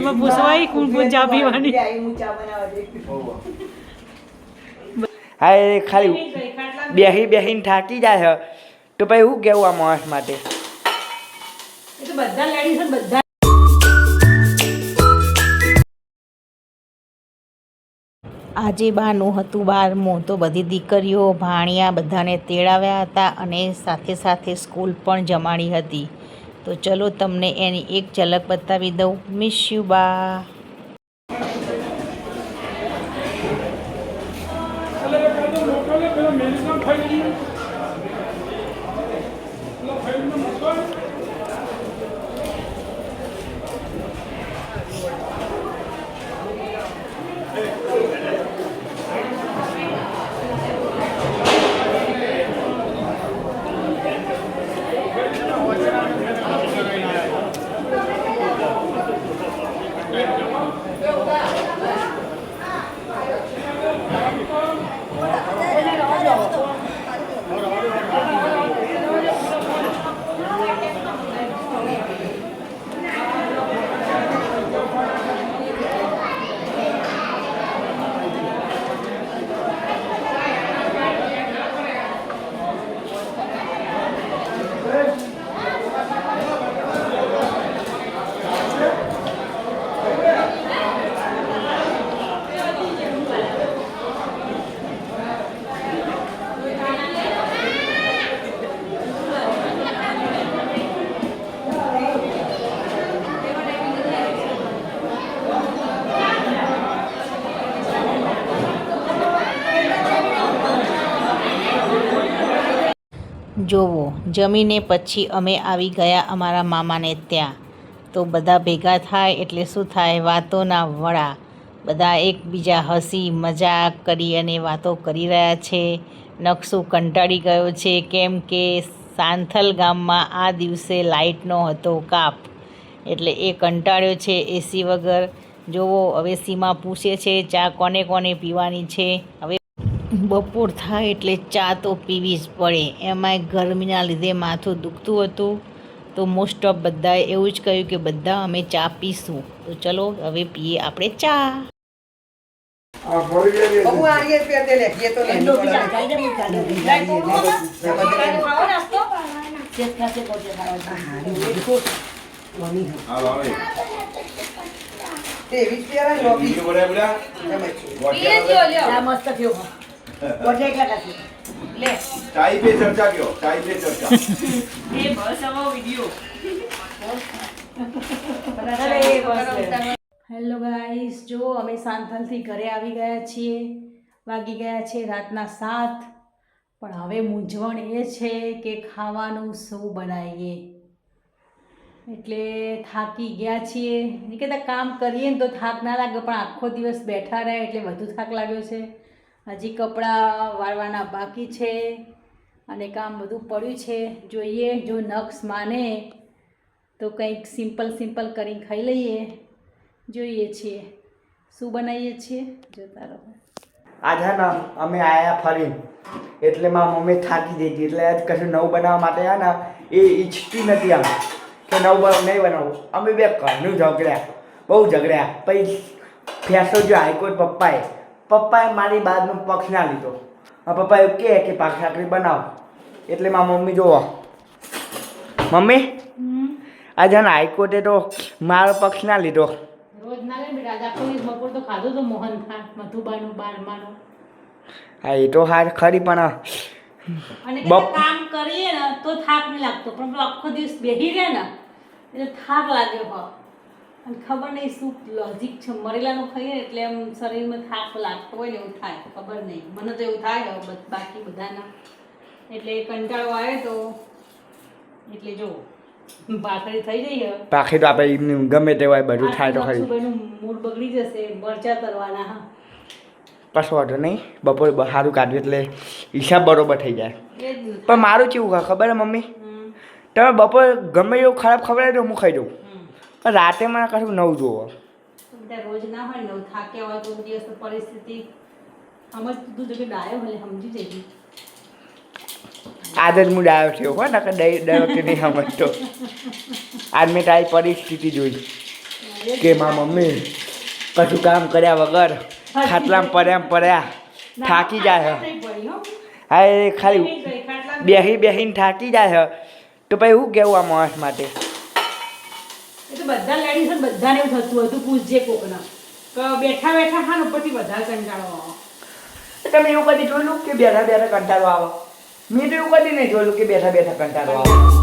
એમાં પૂછવાય કોણ ચા પીવાની. હા એ ખાલી બેહીને થાકી જાય તો પછી શું કેવું આ માણસ માટે. એ તો બધા લેડીઝ બધા આજે બાનું હતું 12મું તો બધી દીકરીઓ ભાણિયા બધાને તેડાવ્યા હતા અને સાથે સાથે સ્કૂલ પણ જમાડી હતી. તો ચલો તમને એની એક ઝલક બતાવી દઉં. મિસ યુ બા. જોવો જમીને પછી અમે આવી ગયા અમારા મામાને ત્યાં. તો બધા ભેગા થાય એટલે શું થાય, વાતોના વડા. બધા એકબીજા હસી મજાક કરી અને વાતો કરી રહ્યા છે. નકશો કંટાળી ગયો છે કેમ કે સાંથલ ગામમાં આ દિવસે લાઇટનો હતો કાપ, એટલે એ કંટાળ્યો છે એસી વગર. જોવો હવે સીમા પૂછે છે ચા કોને કોને પીવાની છે. હવે બપોર થાય એટલે ચા તો પીવી જ પડે, એમાંય ગરમીના લીધે માથું દુખતું હતું. તો મોસ્ટ ઓફ બધાએ એવું જ કહ્યું કે બધા અમે ચા પીશું. તો ચલો હવે પીએ આપણે ચા. ચાય पे चर्चा क्यों चाय पे चर्चा એ બસ આવો વિડિયો. હેલો ગાઈસ, જો અમે સાંથલથી ઘરે આવી ગયા છીએ. વાગી ગયા છે રાતના 7. પણ હવે મૂંઝવણ એ છે કે ખાવાનું શું બનાવીએ. એટલે થાકી ગયા છીએ. એ કહેતા કામ કરીએ ને તો થાક ના લાગે, પણ આખો દિવસ બેઠા રહ્યા એટલે વધુ થાક લાગ્યો છે. હજી કપડાં વાળવાના બાકી છે અને કામ બધું પડ્યું છે. જોઈએ જો નક્સ માને તો કંઈક સિમ્પલ કરીને ખાઈ લઈએ. જોઈએ છીએ શું બનાવીએ છીએ, જોતા રહો. આજે ને અમે આયા ફરી એટલે મારી મમ્મી થાકી જઈ હતી એટલે આજ કશું નવું બનાવવા માટે આ ને એ ઈચ્છતી નથી આમ કે નવું નહીં બનાવું. અમે બે ઘરનું ઝઘડ્યા, બહુ ઝઘડ્યા. પછી ફેંસો જો હાઈકોર્ટ પપ્પાએ મારી બાદનો પક્ષ ના લીધો. પપ્પા એવું કહે કે પાક સાકરી બનાવ એટલે મારી મમ્મી જોવો મમ્મી આજે ને હાઈકોર્ટે તો મારો પક્ષ ના લીધો. રોજ ના લે બેટા, આખો દિવસ બપોર તો ખાધું તો મોહન થાળ મધુબાનું બારમાનું. હા એ તો હાર ખરી પણ અને કામ કરીએ ને તો થાક નહીં લાગતો, પણ આખો દિવસ બેસી રહે ને એટલે થાક લાગે હો. અને ખબર નહીં શું લોજિક છે, મરેલાનું ખાઈએ એટલે એમ શરીરમાં થાક લાગતો હોય ને એવું થાય, ખબર નહીં. મને તો એવું થાય બાકી બધાના. એટલે કંટાળો આવે તો એટલે જો ભાખરી થઈ જઈએ પાખી તો આપણે ગમે તે હોય બધું થાય તો ખરી. મૂડ બગડી જશે. મરચા તરવાના. હા કશો વાંધો નહીં, બપોરે સારું કાઢ્યું એટલે હિસાબ બરોબર થઈ જાય. પણ મારું કેવું ખબર હે મમ્મી, તમે બપોરે ગમે એવું ખરાબ ખબર તો હું ખાઈ દઉં, પણ રાતે મને કશું નવું જોવો. રોજ ના હોય નવું થાક્યા હોય તો દિવસ પરિસ્થિતિ સમજતું હતું કે ડાયો ભલે સમજી જઈ. આજ જ હું ડાયો થયો હો, નકર દર વખતે નહીં સમજતો. આજ મેં તારી પરિસ્થિતિ જોઈ. કે મારા મમ્મી કશું કામ કર્યા વગર ખાટલામાં પડ્યા થાકી જાય છે. હા એ ખાલી બેસીને થાકી જાય છે તો પછી શું કહેવું આ માણસ માટે? એ તો બધા લેડીઝ બધાને એવું થતું હતું. પૂછજે કોકના કે બેઠા બેઠા હા ને ઉપરથી વધારે કંટાળો આવે. તમે એવું કદી જોયેલું કે બેઠા બેઠા કંટાળો આવે? મેં તો એવું કદી નહીં જોયેલું કે બેઠા બેઠા કંટાળો આવે.